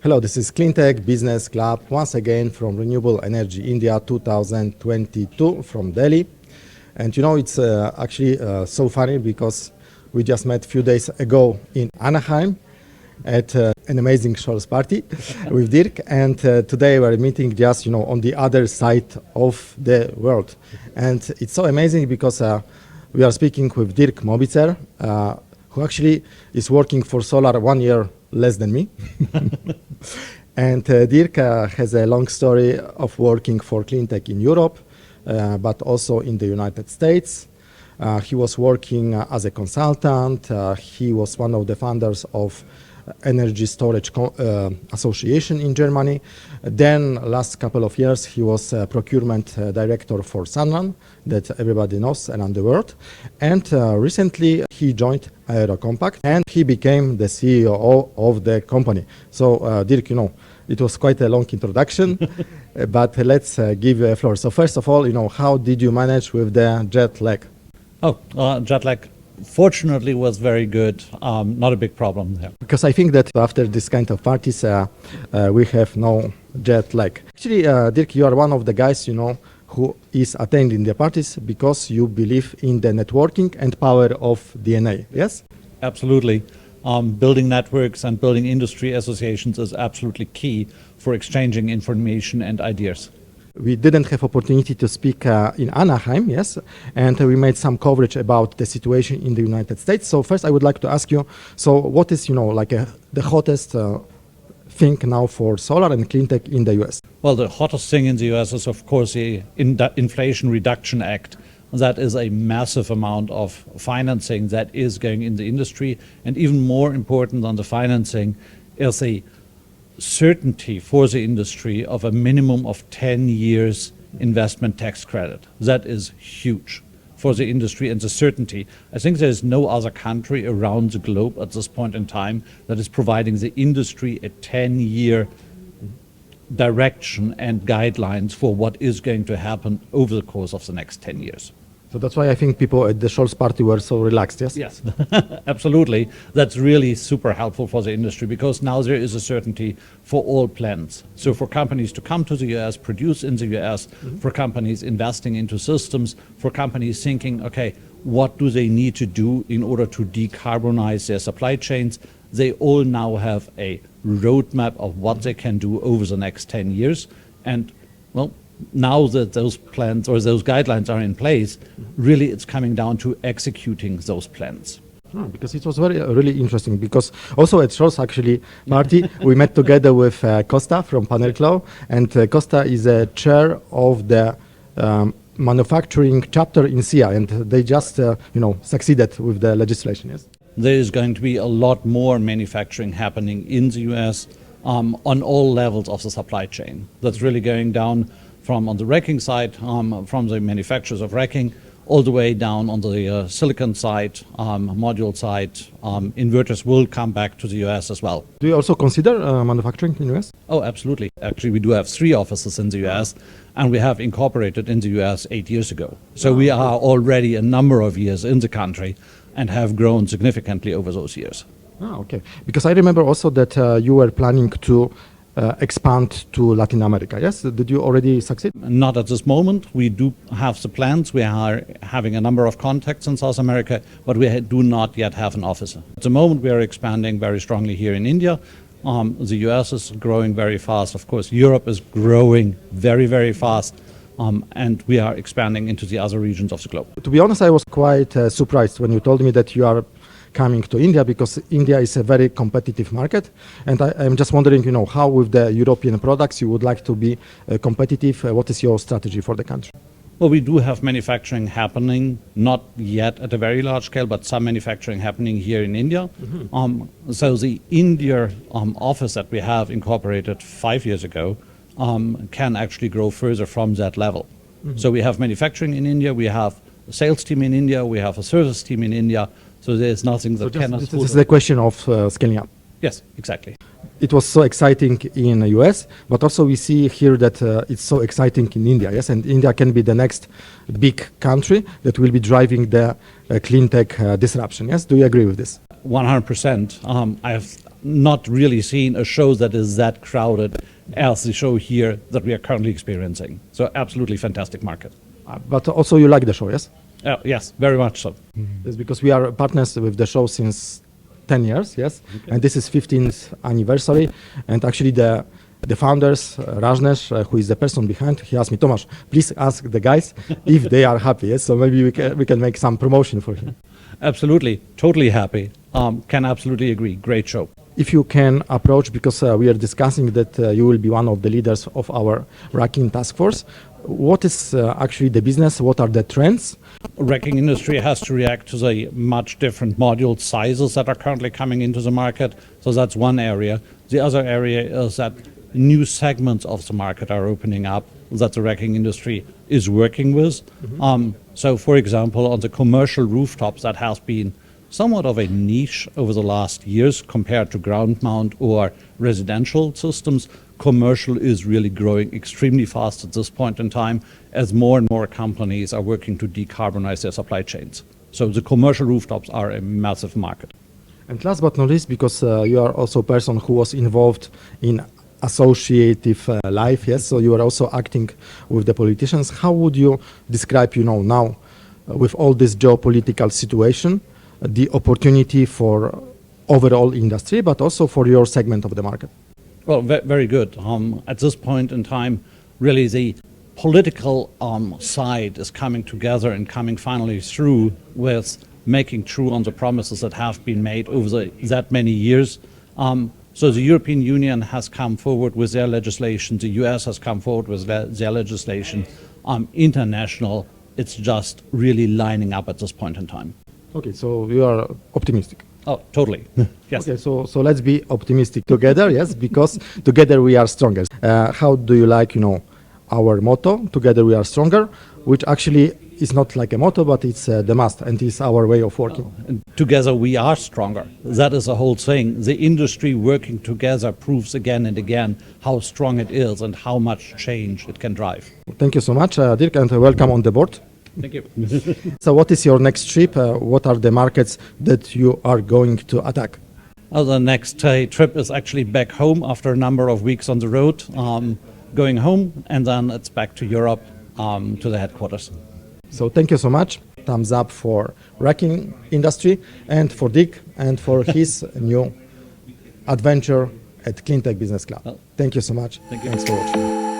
Hello, this is CleanTech Business Club, once again from Renewable Energy India 2022 from Delhi. And it's actually so funny because we just met a few days ago in Anaheim at an amazing Scholz party with Dirk. And today we're meeting just, on the other side of the world. And it's so amazing because we are speaking with Dirk Morbitzer, who actually is working for solar 1 year less than me. And Dirk has a long story of working for CleanTech in Europe, but also in the United States. He was working as a consultant. He was one of the founders of Energy Storage Association in Germany. Then last couple of years he was procurement director for Sunrun that everybody knows around the world. And recently he joined AEROCOMPACT and he became the CEO of the company. So Dirk, it was quite a long introduction, but let's give you a floor. So first of all, how did you manage with the jet lag? Jet lag fortunately was very good, not a big problem there. Because I think that after this kind of parties, we have no jet lag. Actually, Dirk, you are one of the guys, who is attending the parties because you believe in the networking and power of DNA, yes? Absolutely. Building networks and building industry associations is absolutely key for exchanging information and ideas. We didn't have opportunity to speak in Anaheim, yes, and we made some coverage about the situation in the United States. So first I would like to ask you, so what is, the hottest thing now for solar and CleanTech in the US? Well, the hottest thing in the US is, of course, the Inflation Reduction Act. That is a massive amount of financing that is going in the industry. And even more important than the financing is a certainty for the industry of a minimum of 10 years investment tax credit. That is huge for the industry and the certainty. I think there is no other country around the globe at this point in time that is providing the industry a 10-year direction and guidelines for what is going to happen over the course of the next 10 years. So that's why I think people at the Scholz party were so relaxed, yes? Yes, absolutely. That's really super helpful for the industry because now there is a certainty for all plans. So for companies to come to the US, produce in the US, for companies investing into systems, for companies thinking, okay, what do they need to do in order to decarbonize their supply chains? They all now have a roadmap of what they can do over the next 10 years. And, well, now that those plans or those guidelines are in place, really it's coming down to executing those plans. Because it was really interesting because also at Scholz actually party we met together with Costa from Panel Claw, and Costa is a chair of the manufacturing chapter in SIA, and they just succeeded with the legislation, yes? There is going to be a lot more manufacturing happening in the US on all levels of the supply chain. That's really going down from on the racking side, from the manufacturers of racking, all the way down on the silicon side, module side. Inverters will come back to the US as well. Do you also consider manufacturing in the US? Oh, absolutely. Actually, we do have 3 offices in the US, and we have incorporated in the US 8 years ago. So we are already a number of years in the country and have grown significantly over those years. Okay. Because I remember also that you were planning to expand to Latin America, yes? Did you already succeed? Not at this moment. We do have the plans. We are having a number of contacts in South America, but we do not yet have an office. At the moment, we are expanding very strongly here in India. The US is growing very fast. Of course, Europe is growing very, very fast. And we are expanding into the other regions of the globe. To be honest, I was quite surprised when you told me that you are coming to India, because India is a very competitive market, and I'm just wondering, how with the European products you would like to be competitive. What is your strategy for the country? Well, we do have manufacturing happening, not yet at a very large scale, but some manufacturing happening here in India. So the India office that we have incorporated 5 years ago can actually grow further from that level. So we have manufacturing in India, we have a sales team in India, we have a service team in India. So there's nothing that cannot. This is the question of scaling up. Yes, exactly. It was so exciting in the US, but also we see here that it's so exciting in India, yes? And India can be the next big country that will be driving the clean tech disruption, yes? Do you agree with this? 100%. I have not really seen a show that is that crowded as the show here that we are currently experiencing. So absolutely fantastic market. But also you like the show, yes? Yes, very much so. It's because we are partners with the show since 10 years, yes? Okay. And this is 15th anniversary. And actually the founders, Rajnesh, who is the person behind, he asked me, Tomasz, please ask the guys if they are happy, yes? So maybe we can make some promotion for him. Absolutely, totally happy. Can absolutely agree, great show. If you can approach, because we are discussing that you will be one of the leaders of our racking task force, what is actually the business? What are the trends? Racking industry has to react to the much different module sizes that are currently coming into the market. So that's one area. The other area is that new segments of the market are opening up that the racking industry is working with. So for example, on the commercial rooftops, that has been somewhat of a niche over the last years compared to ground mount or residential systems. Commercial is really growing extremely fast at this point in time as more and more companies are working to decarbonize their supply chains. So the commercial rooftops are a massive market. And last but not least, because you are also a person who was involved in associative life, yes, so you are also acting with the politicians. How would you describe, now with all this geopolitical situation, the opportunity for overall industry, but also for your segment of the market? Well, very good. At this point in time, really the political side is coming together and coming finally through with making true on the promises that have been made over that many years. So the European Union has come forward with their legislation, the US has come forward with their legislation. International, it's just really lining up at this point in time. Okay, so you are optimistic. Oh, totally. Yes. Okay, so let's be optimistic together, yes, because together we are stronger. How do you like, our motto, together we are stronger, which actually is not like a motto, but it's the must, and it's our way of working. And together we are stronger. That is the whole thing. The industry working together proves again and again how strong it is and how much change it can drive. Thank you so much, Dirk, and welcome on the board. Thank you. So what is your next trip? What are the markets that you are going to attack? The next trip is actually back home after a number of weeks on the road, going home, and then it's back to Europe, to the headquarters. So thank you so much. Thumbs up for racking industry and for Dirk and for his new adventure at CleanTech Business Club. Thank you so much. Thank you. Thanks for watching.